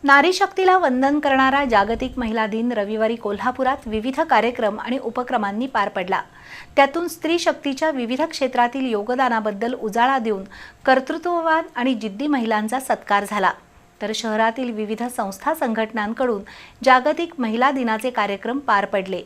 नारी शक्तीला वंदन करणारा जागतिक महिला दिन रविवारी कोल्हापुरात विविध कार्यक्रम आणि उपक्रमांनी पार पडला। त्यातून स्त्री शक्तीच्या विविध क्षेत्रातील योगदानाबद्दल उजाळा देऊन कर्तृत्ववान आणि जिद्दी महिलांचा सत्कार झाला। तर शहरातील विविध संस्था संघटनांकडून जागतिक महिला दिनाचे कार्यक्रम पार पडले।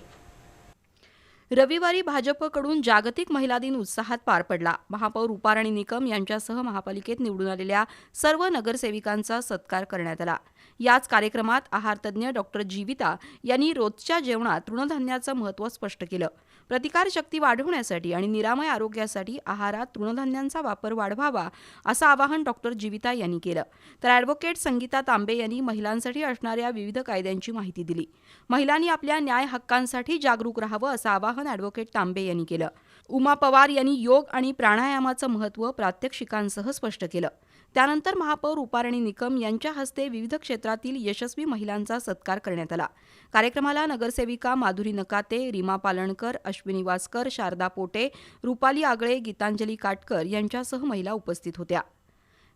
रविवारी भाजपकडून जागतिक महिला दिन उत्साहात पार पडला। महापौर रुपाराणी निकम यांच्यासह महापालिकेत निवडून आलेल्या सर्व नगरसेविकांचा सत्कार करण्यात आला। याच कार्यक्रमात आहारतज्ञ डॉक्टर जीविता यांनी रोजच्या जेवणात तृणधान्याचं महत्त्व स्पष्ट केलं। प्रतिकारशक्ती वाढवण्यासाठी आणि निरामय आरोग्यासाठी आहारात तृणधान्यांचा वापर वाढवावा असं आवाहन डॉक्टर जीविता यांनी केलं। तर ॲडव्होकेट संगीता तांबे यांनी महिलांसाठी असणाऱ्या विविध कायद्यांची माहिती दिली। महिलांनी आपल्या न्याय हक्कांसाठी जागरूक राहावं असं आवाहन ॲडव्होकेट तांबे यांनी केलं। उमा पवार यांनी योग आणि प्राणायामाचं महत्त्व प्रात्यक्षिकांसह स्पष्ट केलं। त्यानंतर महापौर रुपाराणी निकम यांच्या हस्ते विविध क्षेत्रातील यशस्वी महिलांचा सत्कार करण्यात आला। कार्यक्रमाला नगरसेविका माधुरी नकाते, रीमा पालणकर, अश्विनी वासकर, शारदा पोटे, रुपाली आगळे, गीतांजली काटकर यांच्यासह महिला उपस्थित होत्या।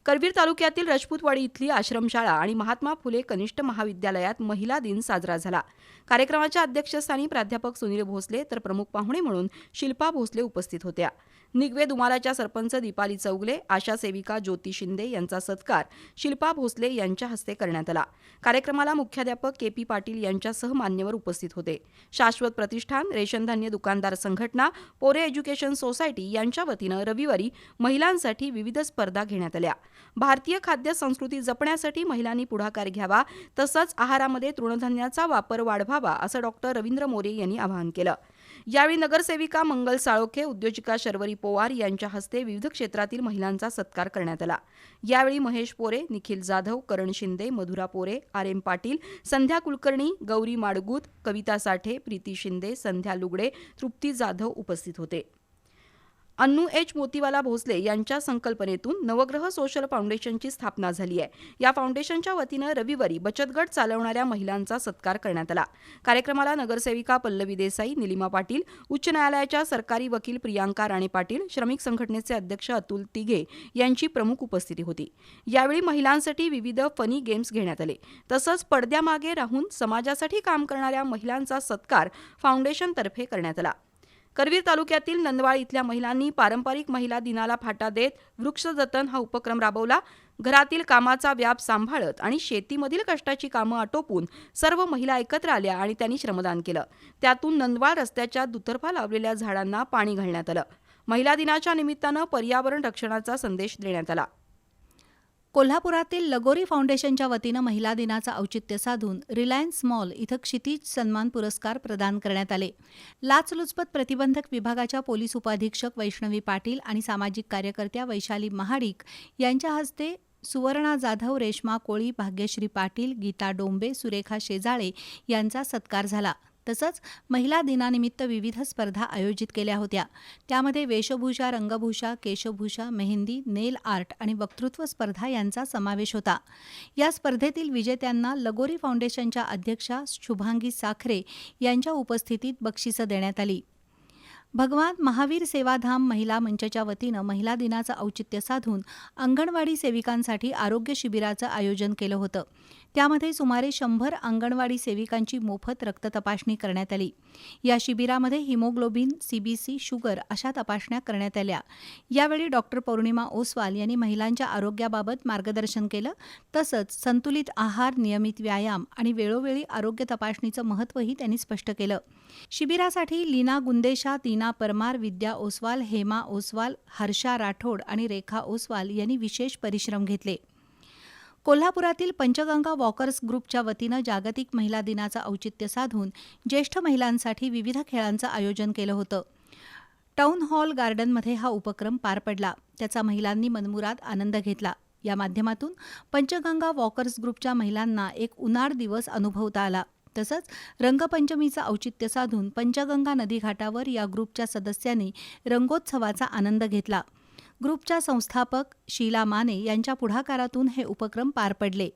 करवीर तालुक्यातील रजपूतवाडी इथली आश्रमशाळा आणि महात्मा फुले कनिष्ठ महाविद्यालयात महिला दिन साजरा झाला। कार्यक्रमाच्या अध्यक्षस्थानी प्राध्यापक सुनील भोसले तर प्रमुख पाहुणे म्हणून शिल्पा भोसले उपस्थित होत्या। निगवे दुमालाच्या सरपंच दीपाली चौगले, आशा सेविका ज्योती शिंदे यांचा सत्कार शिल्पा भोसले यांच्या हस्ते करण्यात आला। कार्यक्रमाला मुख्याध्यापक के.पी. पाटील यांच्यासह मान्यवर उपस्थित होते। शाश्वत प्रतिष्ठान, रेशनधान्य दुकानदार संघटना, पोरे एज्युकेशन सोसायटी यांच्या वतीनं रविवारी महिलांसाठी विविध स्पर्धा घेण्यात आल्या। भारतीय खाद्य संस्कृती जपण्यासाठी महिलांनी पुढाकार घ्यावा, तसंच आहारामध्ये तृणधान्याचा वापर वाढवावा असं डॉक्टर रवींद्र मोरे यांनी आवाहन केलं। यावेळी नगरसेविका मंगल साळोखे, उद्योजिका शर्वरी पोवार यांच्या हस्ते विविध क्षेत्रातील महिलांचा सत्कार करण्यात आला। यावेळी महेश पोरे, निखिल जाधव, करण शिंदे, मधुरा पोरे, आर.एम. पाटील, संध्या कुलकर्णी, गौरी माडगूत, कविता साठे, प्रीती शिंदे, संध्या लुगडे, तृप्ती जाधव उपस्थित होते। अन्नू एच. मोतीवाला भोसले यांच्या संकल्पनेतून नवग्रह सोशल फाउंडेशनची स्थापना झाली आहे। या फाउंडेशनच्या वतीनं रविवारी बचत गट चालवणाऱ्या महिलांचा सत्कार करण्यात आला। कार्यक्रमाला नगरसेविका पल्लवी देसाई, निलिमा पाटील, उच्च न्यायालयाच्या सरकारी वकील प्रियांका राणे पाटील, श्रमिक संघटनेचे अध्यक्ष अतुल तिघे यांची प्रमुख उपस्थिती होती। यावेळी महिलांसाठी विविध फनी गेम्स घेण्यात आले। तसंच पडद्यामागे राहून समाजासाठी काम करणाऱ्या महिलांचा सत्कार फाउंडेशनतर्फे करण्यात आला। करवीर तालुक्यातील नंदवाळ इथल्या महिलांनी पारंपरिक महिला दिनाला फाटा देत वृक्ष जतन हा उपक्रम राबवला। घरातील कामाचा व्याप सांभाळत आणि शेतीमधील कष्टाची कामं आटोपून सर्व महिला एकत्र आल्या आणि त्यांनी श्रमदान केलं। त्यातून नंदवाळ रस्त्याच्या दुतर्फा लावलेल्या झाडांना पाणी घालण्यात आलं। महिला दिनाच्या निमित्तानं पर्यावरण रक्षणाचा संदेश देण्यात आला। कोल्हापुरातील लगोरी फाउंडेशनच्या वतीनं महिला दिनाचं औचित्य साधून रिलायन्स मॉल इथं क्षितिज सन्मान पुरस्कार प्रदान करण्यात आले। लाचलुचपत प्रतिबंधक विभागाच्या पोलीस उपाधीक्षक वैष्णवी पाटील आणि सामाजिक कार्यकर्त्या वैशाली महाडिक यांच्या हस्ते सुवर्णा जाधव, रेश्मा कोळी, भाग्यश्री पाटील, गीता डोंबे, सुरेखा शेजाळे यांचा सत्कार झाला। तसंच महिला दिनानिमित्त विविध स्पर्धा आयोजित केल्या होत्या। त्यामध्ये वेशभूषा, रंगभूषा, केशभूषा, मेहंदी, नेल आर्ट आणि वक्तृत्व स्पर्धा यांचा समावेश होता। या स्पर्धेतील विजेत्यांना लगोरी फाउंडेशनच्या अध्यक्षा शुभांगी साखरे यांच्या उपस्थितीत बक्षिसं देण्यात आली। भगवान महावीर सेवाधाम महिला मंचच्या वतीनं महिला दिनाचं औचित्य साधून अंगणवाडी सेविकांसाठी आरोग्य शिबिराचं आयोजन केलं होतं। त्यामध्ये सुमारे 100 अंगणवाडी सेविकांची मोफत रक्त तपासणी करण्यात आली। या शिबिरामध्ये हिमोग्लोबिन, सीबीसी, शुगर अशा तपासण्या करण्यात आल्या। यावेळी डॉक्टर पौर्णिमा ओसवाल यांनी महिलांच्या आरोग्याबाबत मार्गदर्शन केलं। तसंच संतुलित आहार, नियमित व्यायाम आणि वेळोवेळी आरोग्य तपासणीचं महत्त्वही त्यांनी स्पष्ट केलं। शिबिरासाठी लीना गुंदेशा, दीना परमार, विद्या ओसवाल, हेमा ओसवाल, हर्षा राठोड आणि रेखा ओसवाल यांनी विशेष परिश्रम घेतले। कोल्हापुरातील पंचगंगा वॉकर्स ग्रुपच्या वतीनं जागतिक महिला दिनाचं औचित्य साधून ज्येष्ठ महिलांसाठी विविध खेळांचं आयोजन केलं होतं। टाउन हॉल गार्डनमध्ये हा उपक्रम पार पडला। त्याचा महिलांनी मनमुराद आनंद घेतला। या माध्यमातून पंचगंगा वॉकर्स ग्रुपच्या महिलांना एक उन्हाळ दिवस अनुभवता आला। तसंच रंगपंचमीचं औचित्य साधून पंचगंगा नदीघाटावर या ग्रुपच्या सदस्यांनी रंगोत्सवाचा आनंद घेतला। ग्रुपच्या संस्थापक शीला माने यांच्या पुढाकारातून हे उपक्रम पार पडले।